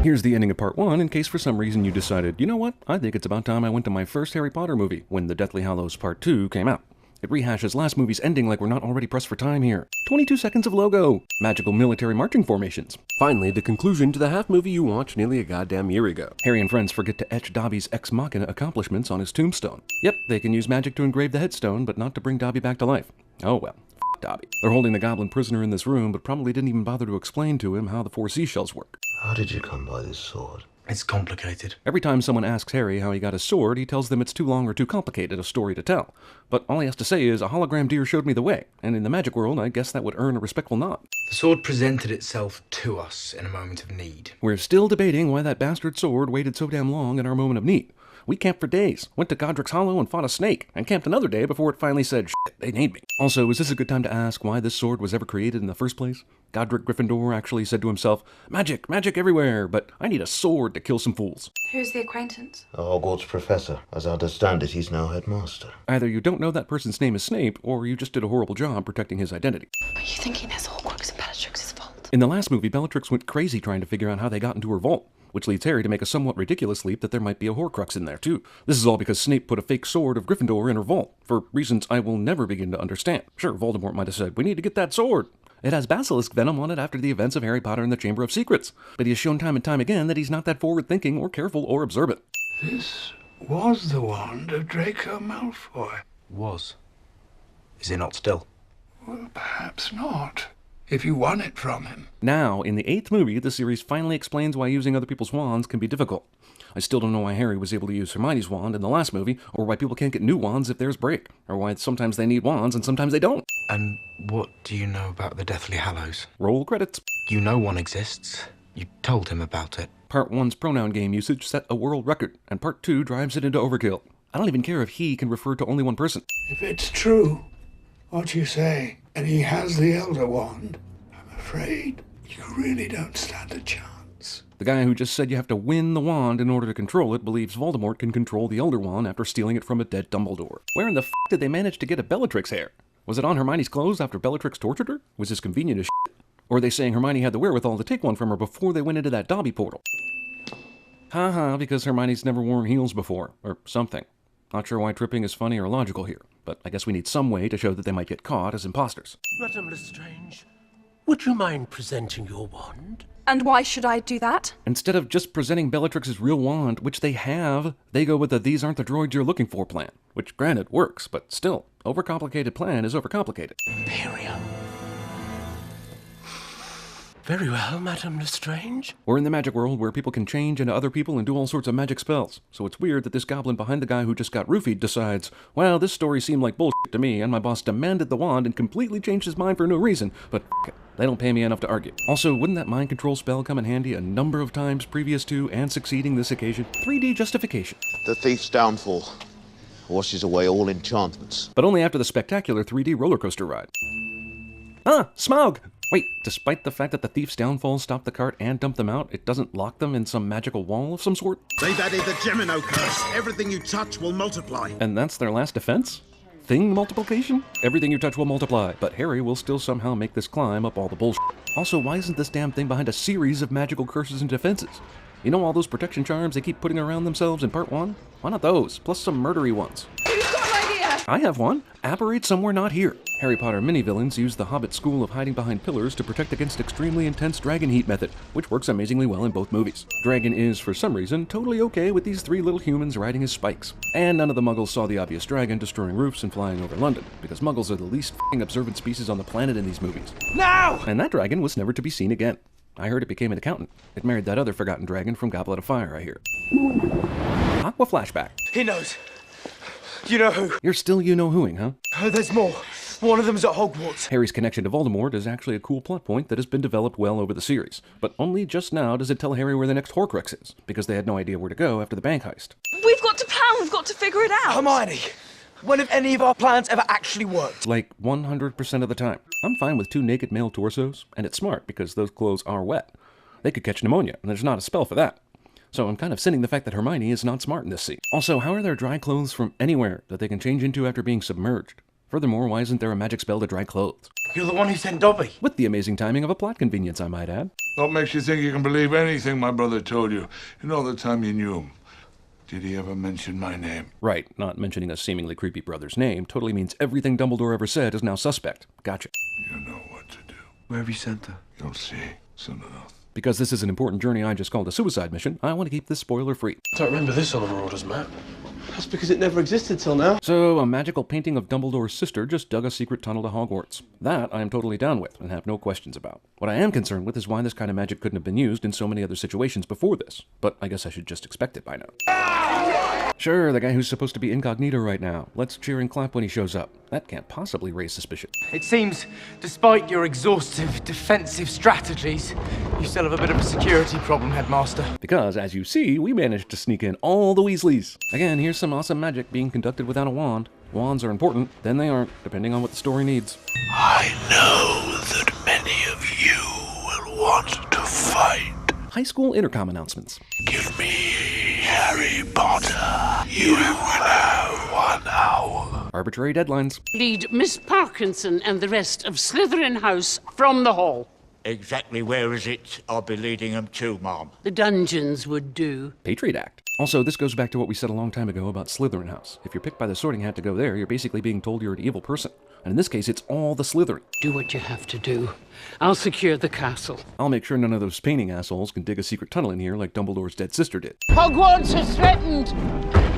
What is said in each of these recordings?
Here's the ending of part 1 in case for some reason you decided, you know what, I think it's about time I went to my first Harry Potter movie when The Deathly Hallows Part 2 came out. It rehashes last movie's ending like we're not already pressed for time here. 22 seconds of logo. Magical military marching formations. Finally, the conclusion to the half-movie you watched nearly a goddamn year ago. Harry and friends forget to etch Dobby's ex machina accomplishments on his tombstone. Yep, they can use magic to engrave the headstone, but not to bring Dobby back to life. Oh well. F Dobby. They're holding the goblin prisoner in this room, but probably didn't even bother to explain to him how the 4 seashells work. How did you come by this sword? It's complicated. Every time someone asks Harry how he got his sword, he tells them it's too long or too complicated a story to tell. But all he has to say is, a hologram deer showed me the way, and in the magic world, I guess that would earn a respectful nod. The sword presented itself to us in a moment of need. We're still debating why that bastard sword waited so damn long in our moment of need. We camped for days, went to Godric's Hollow and fought a snake, and camped another day before it finally said, shit, they need me. Also, is this a good time to ask why this sword was ever created in the first place? Godric Gryffindor actually said to himself, magic, magic everywhere, but I need a sword to kill some fools. Who's the acquaintance? A Hogwarts professor. As I understand it, he's now headmaster. Either you don't know that person's name is Snape, or you just did a horrible job protecting his identity. Are you thinking this Horcrux and Bellatrix's fault? In the last movie, Bellatrix went crazy trying to figure out how they got into her vault, which leads Harry to make a somewhat ridiculous leap that there might be a Horcrux in there too. This is all because Snape put a fake sword of Gryffindor in her vault, for reasons I will never begin to understand. Sure, Voldemort might have said, we need to get that sword. It has basilisk venom on it after the events of Harry Potter and the Chamber of Secrets, but he has shown time and time again that he's not that forward-thinking or careful or observant. This was the wand of Draco Malfoy. Was. Is it not still? Well, perhaps not, if you won it from him. Now, in the 8th movie, the series finally explains why using other people's wands can be difficult. I still don't know why Harry was able to use Hermione's wand in the last movie, or why people can't get new wands if theirs break, or why sometimes they need wands and sometimes they don't. And what do you know about the Deathly Hallows? Roll credits. You know one exists. You told him about it. Part 1's pronoun game usage set a world record, and Part 2 drives it into overkill. I don't even care if he can refer to only one person. If it's true, what you say, and he has the Elder Wand, I'm afraid you really don't stand a chance. The guy who just said you have to win the wand in order to control it believes Voldemort can control the Elder Wand after stealing it from a dead Dumbledore. Where in the f*** did they manage to get a Bellatrix hair? Was it on Hermione's clothes after Bellatrix tortured her? Was this convenient as shit? Or are they saying Hermione had the wherewithal to take one from her before they went into that Dobby portal? Haha, because Hermione's never worn heels before, or something. Not sure why tripping is funny or logical here, but I guess we need some way to show that they might get caught as imposters. Madame Lestrange, would you mind presenting your wand? And why should I do that? Instead of just presenting Bellatrix's real wand, which they have, they go with the these aren't the droids you're looking for plan, which granted works, but still, overcomplicated plan is overcomplicated. Imperium. Very well, Madame Lestrange. We're in the magic world where people can change into other people and do all sorts of magic spells, so it's weird that this goblin behind the guy who just got roofied decides, well, this story seemed like bullshit to me, and my boss demanded the wand and completely changed his mind for no reason, but f*** it. They don't pay me enough to argue. Also, wouldn't that mind control spell come in handy a number of times previous to and succeeding this occasion? 3D justification. The thief's downfall washes away all enchantments. But only after the spectacular 3D roller coaster ride. Ah, Smaug! Wait, despite the fact that the thief's downfall stopped the cart and dumped them out, it doesn't lock them in some magical wall of some sort? They've added the Gemino curse. Everything you touch will multiply. And that's their last defense? Thing multiplication? Everything you touch will multiply, but Harry will still somehow make this climb up all the bullshit. Also, why isn't this damn thing behind a series of magical curses and defenses? You know all those protection charms they keep putting around themselves in part 1? Why not those, plus some murdery ones? Who's got an idea? I have one. Apparate somewhere not here. Harry Potter mini-villains use the Hobbit school of hiding behind pillars to protect against extremely intense dragon heat method, which works amazingly well in both movies. Dragon is, for some reason, totally okay with these 3 little humans riding his spikes. And none of the Muggles saw the obvious dragon destroying roofs and flying over London, because Muggles are the least f***ing observant species on the planet in these movies. Now! And that dragon was never to be seen again. I heard it became an accountant. It married that other forgotten dragon from Goblet of Fire, I hear. Aqua flashback. He knows. You know who? You're still you-know-whoing, huh? Oh, there's more. One of them's at Hogwarts. Harry's connection to Voldemort is actually a cool plot point that has been developed well over the series, but only just now does it tell Harry where the next Horcrux is, because they had no idea where to go after the bank heist. We've got to plan, we've got to figure it out. Hermione, when have any of our plans ever actually worked? Like 100% of the time. I'm fine with 2 naked male torsos, and it's smart because those clothes are wet. They could catch pneumonia, and there's not a spell for that. So I'm kind of sinning the fact that Hermione is not smart in this scene. Also, how are there dry clothes from anywhere that they can change into after being submerged? Furthermore, why isn't there a magic spell to dry clothes? You're the one who sent Dobby. With the amazing timing of a plot convenience, I might add. What makes you think you can believe anything my brother told you in all the time you knew him? Did he ever mention my name? Right, not mentioning a seemingly creepy brother's name totally means everything Dumbledore ever said is now suspect. Gotcha. You know what to do. Where have you sent her? You'll see soon enough. Because this is an important journey I just called a suicide mission, I want to keep this spoiler-free. I don't remember this on the Marauders map. That's because it never existed till now. So, a magical painting of Dumbledore's sister just dug a secret tunnel to Hogwarts. That I am totally down with, and have no questions about. What I am concerned with is why this kind of magic couldn't have been used in so many other situations before this, but I guess I should just expect it by now. Sure, the guy who's supposed to be incognito right now. Let's cheer and clap when he shows up. That can't possibly raise suspicion. It seems, despite your exhaustive defensive strategies, you still have a bit of a security problem, Headmaster. Because, as you see, we managed to sneak in all the Weasleys. Again, here's some awesome magic being conducted without a wand. Wands are important, then they aren't, depending on what the story needs. I know that many of you will want to fight. High school intercom announcements. Give me Harry Potter. You will have 1 hour. Arbitrary deadlines. Lead Miss Parkinson and the rest of Slytherin House from the hall. Exactly where is it I'll be leading them to, Mom? The dungeons would do. Patriot Act. Also, this goes back to what we said a long time ago about Slytherin House. If you're picked by the Sorting Hat to go there, you're basically being told you're an evil person. And in this case, it's all the Slytherin. Do what you have to do. I'll secure the castle. I'll make sure none of those painting assholes can dig a secret tunnel in here like Dumbledore's dead sister did. Hogwarts is threatened!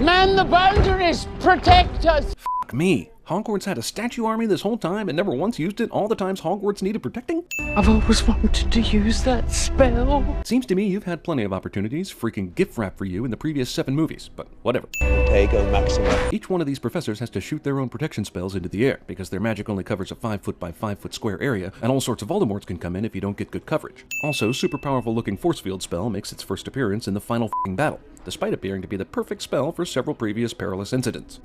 Man the boundaries! Protect us! Fuck me. Hogwarts had a statue army this whole time and never once used it all the times Hogwarts needed protecting? I've always wanted to use that spell. Seems to me you've had plenty of opportunities, freaking gift wrap for you in the previous 7 movies, but whatever. There you go, Maxima. Each one of these professors has to shoot their own protection spells into the air, because their magic only covers a 5-foot by 5-foot square area, and all sorts of Voldemorts can come in if you don't get good coverage. Also, super powerful looking force field spell makes its first appearance in the final f***ing battle, despite appearing to be the perfect spell for several previous perilous incidents.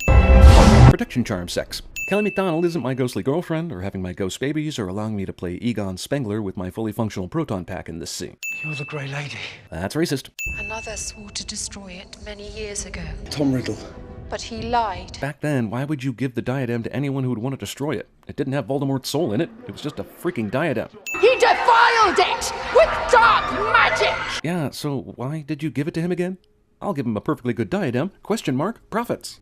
Protection charm sex. Kelly MacDonald isn't my ghostly girlfriend, or having my ghost babies, or allowing me to play Egon Spengler with my fully functional proton pack in this scene. You're the Grey Lady. That's racist. Another swore to destroy it many years ago, Tom Riddle. but he lied. Back then, why would you give the diadem to anyone who would want to destroy it? It didn't have Voldemort's soul in it. It was just a freaking diadem. He defiled it with dark magic! Yeah, so why did you give it to him again? I'll give him a perfectly good diadem. Question mark. Profits.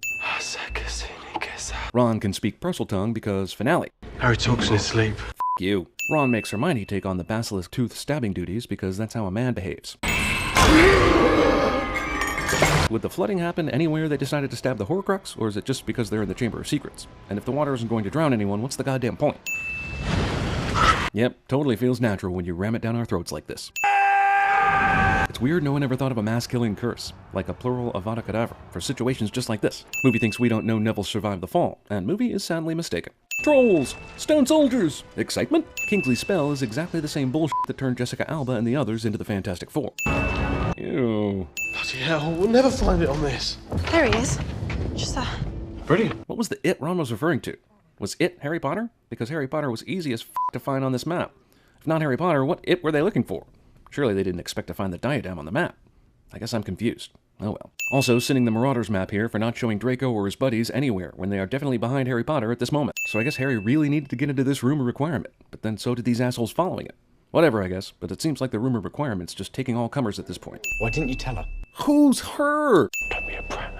Ron can speak Parseltongue because finale. Harry talks in his sleep. F*** you. Ron makes Hermione take on the basilisk tooth stabbing duties because that's how a man behaves. Would the flooding happen anywhere they decided to stab the Horcrux, or is it just because they're in the Chamber of Secrets? And if the water isn't going to drown anyone, what's the goddamn point? Yep, totally feels natural when you ram it down our throats like this. It's weird no one ever thought of a mass-killing curse, like a plural Avada Kedavra, for situations just like this. Movie thinks we don't know Neville survived the fall, and movie is sadly mistaken. Trolls! Stone soldiers! Excitement? Kingsley's spell is exactly the same bullshit that turned Jessica Alba and the others into the Fantastic Four. Ew. Bloody hell, we'll never find it on this. There he is. Just that. Brilliant. What was the it Ron was referring to? Was it Harry Potter? Because Harry Potter was easy as f*** to find on this map. If not Harry Potter, what it were they looking for? Surely they didn't expect to find the diadem on the map. I guess I'm confused. Oh well. Also, sending the Marauders map here for not showing Draco or his buddies anywhere when they are definitely behind Harry Potter at this moment. So I guess Harry really needed to get into this rumor requirement, but then so did these assholes following it. Whatever, I guess, but it seems like the rumor requirement's just taking all comers at this point. Why didn't you tell her? Who's her? Don't be a brat.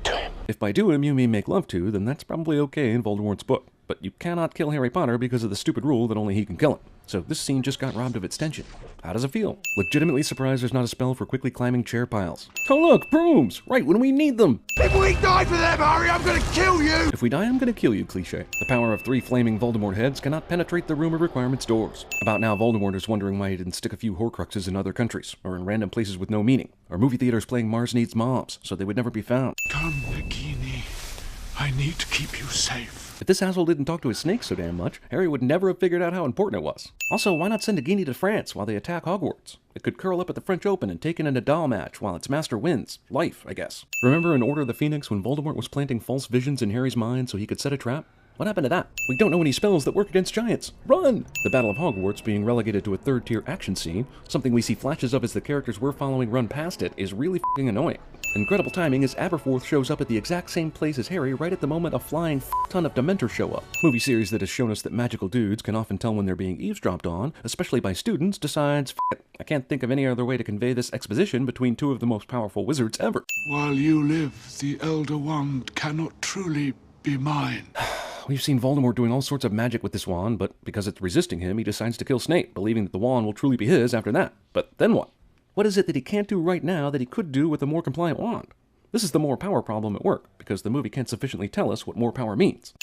Do him. If by do him you mean make love to, then that's probably okay in Voldemort's book. But you cannot kill Harry Potter because of the stupid rule that only he can kill him. So this scene just got robbed of its tension. How does it feel? Legitimately surprised there's not a spell for quickly climbing chair piles. Oh look, brooms! Right when we need them! If we die for them, Harry, I'm gonna kill you! If we die, I'm gonna kill you, cliché. The power of 3 flaming Voldemort heads cannot penetrate the rumor requirement's doors. About now, Voldemort is wondering why he didn't stick a few Horcruxes in other countries, or in random places with no meaning, or movie theaters playing Mars Needs Moms, so they would never be found. Come, Nagini. I need to keep you safe. If this asshole didn't talk to his snake so damn much, Harry would never have figured out how important it was. Also, why not send Nagini to France while they attack Hogwarts? It could curl up at the French Open and take in a Nadal match while its master wins. Life, I guess. Remember in Order of the Phoenix when Voldemort was planting false visions in Harry's mind so he could set a trap? What happened to that? We don't know any spells that work against giants. Run! The Battle of Hogwarts being relegated to a third-tier action scene, something we see flashes of as the characters we're following run past it, is really f***ing annoying. Incredible timing as Aberforth shows up at the exact same place as Harry right at the moment a flying ton of Dementors show up. Movie series that has shown us that magical dudes can often tell when they're being eavesdropped on, especially by students, decides, f*** it, I can't think of any other way to convey this exposition between two of the most powerful wizards ever. While you live, the Elder Wand cannot truly be mine. We've seen Voldemort doing all sorts of magic with this wand, but because it's resisting him, he decides to kill Snape, believing that the wand will truly be his after that. But then what? What is it that he can't do right now that he could do with a more compliant wand? This is the more power problem at work, because the movie can't sufficiently tell us what more power means.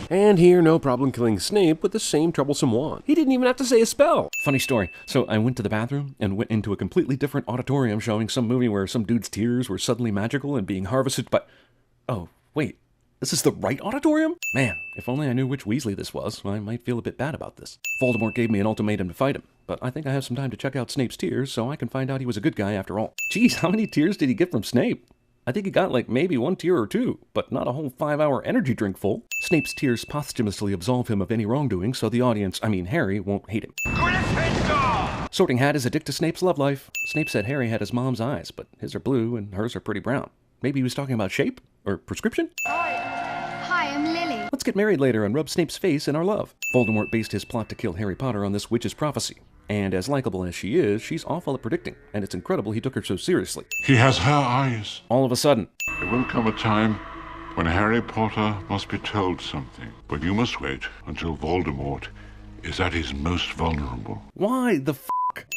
And here, no problem killing Snape with the same troublesome wand. He didn't even have to say a spell. Funny story. So I went to the bathroom and went into a completely different auditorium showing some movie where some dude's tears were suddenly magical and being harvested by... Oh, wait. This is the right auditorium? Man, if only I knew which Weasley this was, I might feel a bit bad about this. Voldemort gave me an ultimatum to fight him, but I think I have some time to check out Snape's tears so I can find out he was a good guy after all. Geez, how many tears did he get from Snape? I think he got like maybe 1 tear or 2, but not a whole 5-hour energy drink full. Snape's tears posthumously absolve him of any wrongdoing so the audience, Harry, won't hate him. Gryffindor! Sorting Hat is a dick to Snape's love life. Snape said Harry had his mom's eyes, but his are blue and hers are pretty brown. Maybe he was talking about shape? Or prescription? Hi, I'm Lily. Let's get married later and rub Snape's face in our love. Voldemort based his plot to kill Harry Potter on this witch's prophecy. And as likable as she is, she's awful at predicting, and it's incredible he took her so seriously. He has her eyes. All of a sudden. There will come a time when Harry Potter must be told something, but you must wait until Voldemort is at his most vulnerable. Why the f***?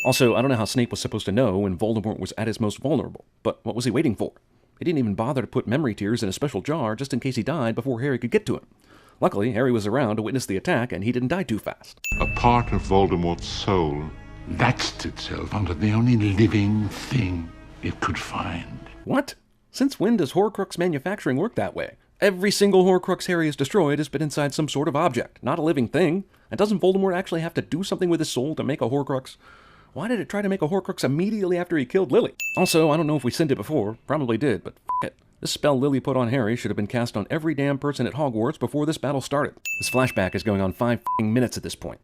Also, I don't know how Snape was supposed to know when Voldemort was at his most vulnerable, but what was he waiting for? He didn't even bother to put memory tears in a special jar just in case he died before Harry could get to him. Luckily, Harry was around to witness the attack, and he didn't die too fast. A part of Voldemort's soul latched itself onto the only living thing it could find. What? Since when does Horcrux manufacturing work that way? Every single Horcrux Harry has destroyed has been inside some sort of object, not a living thing. And doesn't Voldemort actually have to do something with his soul to make a Horcrux? Why did it try to make a Horcrux immediately after he killed Lily? Also, I don't know if we sent it before, probably did, but f*** it. This spell Lily put on Harry should have been cast on every damn person at Hogwarts before this battle started. This flashback is going on 5 minutes at this point.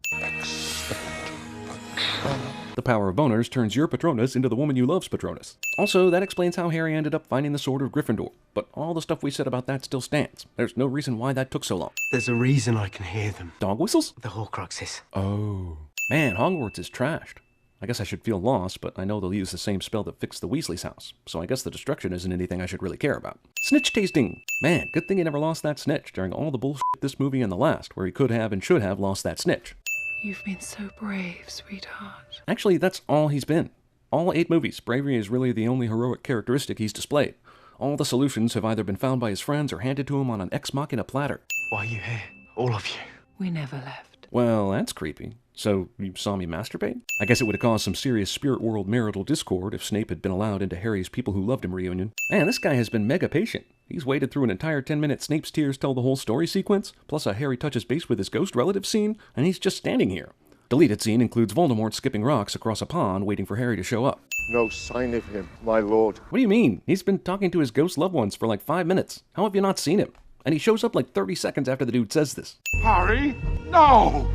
The power of boners turns your Patronus into the woman you love's Patronus. Also, that explains how Harry ended up finding the Sword of Gryffindor, but all the stuff we said about that still stands. There's no reason why that took so long. There's a reason I can hear them. Dog whistles? The Horcruxes. Oh. Man, Hogwarts is trashed. I guess I should feel lost, but I know they'll use the same spell that fixed the Weasley's house, so I guess the destruction isn't anything I should really care about. Snitch tasting! Man, good thing he never lost that snitch during all the bullshit this movie and the last, where he could have and should have lost that snitch. You've been so brave, sweetheart. Actually, that's all he's been. All 8 movies, bravery is really the only heroic characteristic he's displayed. All the solutions have either been found by his friends or handed to him on an ex machina platter. Why are you here? All of you. We never left. Well, that's creepy. So, you saw me masturbate? I guess it would have caused some serious spirit world marital discord if Snape had been allowed into Harry's people who loved him reunion. Man, this guy has been mega patient. He's waited through an entire 10-minute Snape's tears tell the whole story sequence, plus a Harry touches base with his ghost relative scene, and he's just standing here. Deleted scene includes Voldemort skipping rocks across a pond waiting for Harry to show up. No sign of him, my lord. What do you mean? He's been talking to his ghost loved ones for like 5 minutes. How have you not seen him? And he shows up like 30 seconds after the dude says this. Harry? No!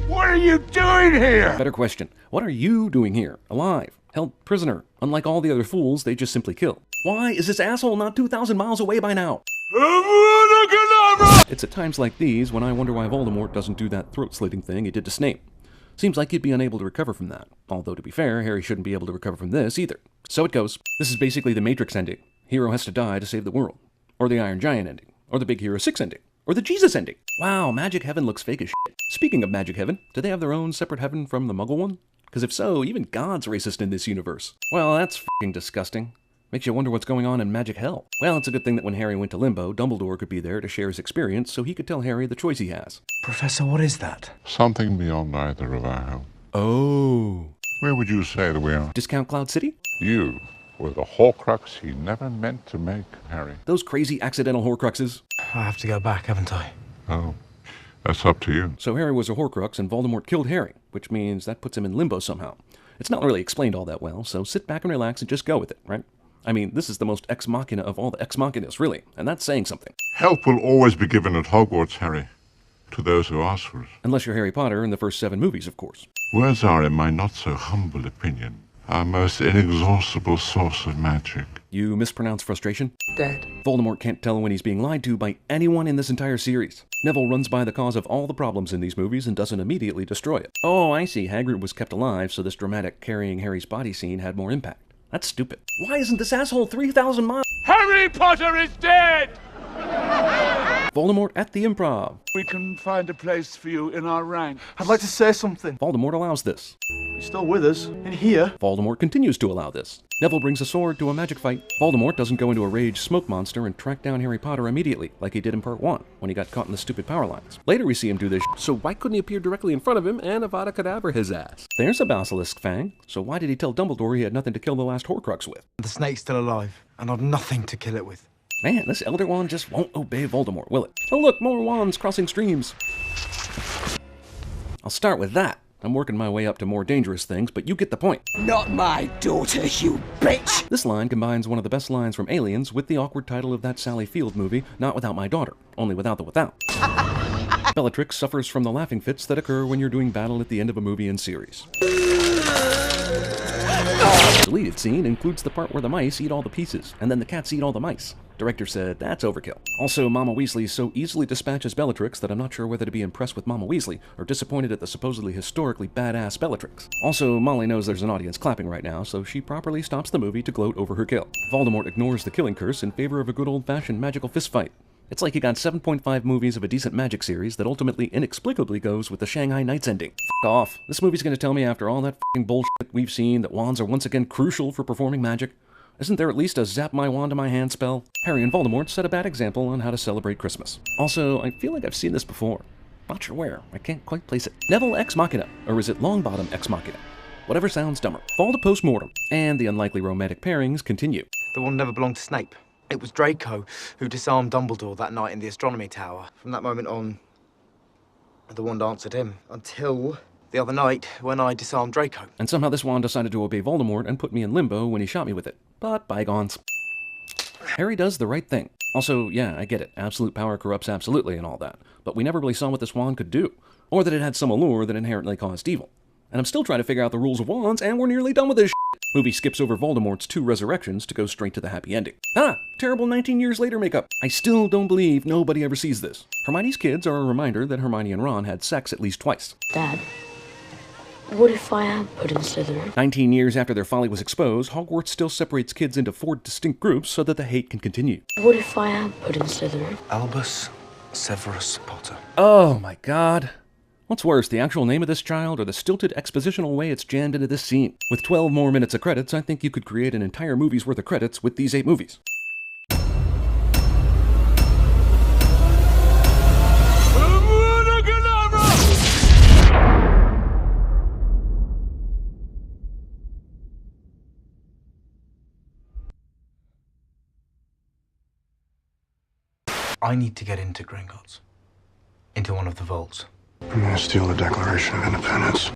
What are you doing here? Better question. What are you doing here? Alive. Held prisoner. Unlike all the other fools, they just simply kill. Why is this asshole not 2,000 miles away by now? It's at times like these when I wonder why Voldemort doesn't do that throat-slitting thing he did to Snape. Seems like he'd be unable to recover from that. Although, to be fair, Harry shouldn't be able to recover from this either. So it goes. This is basically the Matrix ending. Hero has to die to save the world. Or the Iron Giant ending. Or the Big Hero 6 ending. Or the Jesus ending. Wow, Magic Heaven looks fake as shit. Speaking of Magic Heaven, do they have their own separate heaven from the Muggle one? Because if so, even God's racist in this universe. Well, that's f***ing disgusting. Makes you wonder what's going on in Magic Hell. Well, it's a good thing that when Harry went to Limbo, Dumbledore could be there to share his experience so he could tell Harry the choice he has. Professor, what is that? Something beyond either of our home. Oh. Where would you say that we are? Discount Cloud City? You were the Horcrux he never meant to make, Harry. Those crazy accidental Horcruxes. I have to go back, haven't I? Oh, that's up to you. So Harry was a Horcrux and Voldemort killed Harry, which means that puts him in limbo somehow. It's not really explained all that well, so sit back and relax and just go with it, right? I mean, this is the most ex machina of all the ex machinas, really, and that's saying something. Help will always be given at Hogwarts, Harry, to those who ask for it. Unless you're Harry Potter in the first 7 movies, of course. Words are, in my not-so-humble opinion, our most inexhaustible source of magic. You mispronounce frustration? Dead. Voldemort can't tell when he's being lied to by anyone in this entire series. Neville runs by the cause of all the problems in these movies and doesn't immediately destroy it. Oh, I see. Hagrid was kept alive, so this dramatic carrying Harry's body scene had more impact. That's stupid. Why isn't this asshole 3,000 miles? Harry Potter is dead! Voldemort at the Improv. We can find a place for you in our ranks. I'd like to say something. Voldemort allows this. You're still with us, in here. Voldemort continues to allow this. Neville brings a sword to a magic fight. Voldemort doesn't go into a rage smoke monster and track down Harry Potter immediately, like he did in Part 1, when he got caught in the stupid power lines. Later we see him do this. So why couldn't he appear directly in front of him and Avada Kedavra his ass? There's a basilisk fang, so why did he tell Dumbledore he had nothing to kill the last Horcrux with? The snake's still alive, and I've nothing to kill it with. Man, this Elder Wand just won't obey Voldemort, will it? Oh look, more wands crossing streams. I'll start with that. I'm working my way up to more dangerous things, but you get the point. Not my daughter, you bitch! This line combines one of the best lines from Aliens with the awkward title of that Sally Field movie, Not Without My Daughter, only without the without. Bellatrix suffers from the laughing fits that occur when you're doing battle at the end of a movie and series. The deleted scene includes the part where the mice eat all the pieces, and then the cats eat all the mice. Director said, that's overkill. Also, Mama Weasley so easily dispatches Bellatrix that I'm not sure whether to be impressed with Mama Weasley or disappointed at the supposedly historically badass Bellatrix. Also, Molly knows there's an audience clapping right now, so she properly stops the movie to gloat over her kill. Voldemort ignores the killing curse in favor of a good old-fashioned magical fistfight. It's like he got 7.5 movies of a decent magic series that ultimately inexplicably goes with the Shanghai Knights ending. F*** off. This movie's gonna tell me after all that f***ing bullshit we've seen that wands are once again crucial for performing magic? Isn't there at least a zap my wand to my hand spell? Harry and Voldemort set a bad example on how to celebrate Christmas. Also, I feel like I've seen this before. Not sure where. I can't quite place it. Neville Ex Machina, or is it Longbottom Ex Machina? Whatever sounds dumber. Fall to post-mortem, and the unlikely romantic pairings continue. The wand never belonged to Snape. It was Draco who disarmed Dumbledore that night in the astronomy tower. From that moment on, the wand answered him. Until the other night when I disarmed Draco. And somehow this wand decided to obey Voldemort and put me in limbo when he shot me with it. But bygones. Harry does the right thing. Also, yeah, I get it. Absolute power corrupts absolutely and all that. But we never really saw what this wand could do. Or that it had some allure that inherently caused evil. And I'm still trying to figure out the rules of wands, and we're nearly done with this shit. Movie skips over Voldemort's 2 resurrections to go straight to the happy ending. Ah! Terrible 19 years later makeup. I still don't believe nobody ever sees this. Hermione's kids are a reminder that Hermione and Ron had sex at least twice. Dad, what if I am put in Slytherin? 19 years after their folly was exposed, Hogwarts still separates kids into 4 distinct groups so that the hate can continue. What if I am put in Slytherin? Albus Severus Potter. Oh my god. What's worse, the actual name of this child or the stilted expositional way it's jammed into this scene? With 12 more minutes of credits, I think you could create an entire movie's worth of credits with these 8 movies. I need to get into Gringotts. Into one of the vaults. I'm gonna steal the Declaration of Independence.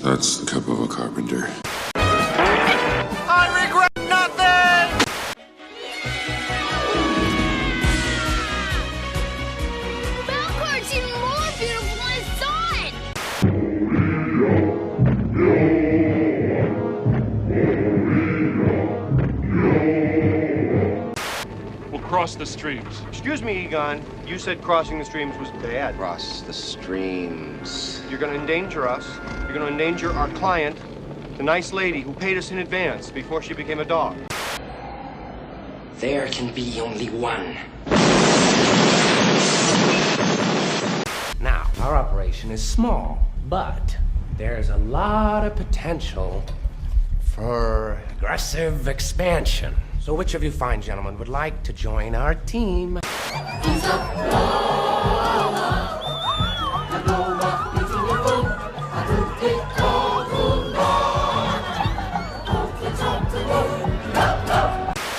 That's the cup of a carpenter. I regret nothing! Belcourt's even more beautiful when it's on! We'll cross the streams. Excuse me, Egon. You said crossing the streams was bad. Cross the streams. You're gonna endanger us. You're gonna endanger our client, the nice lady who paid us in advance before she became a dog. There can be only one. Now, our operation is small, but there's a lot of potential for aggressive expansion. So which of you fine gentlemen would like to join our team?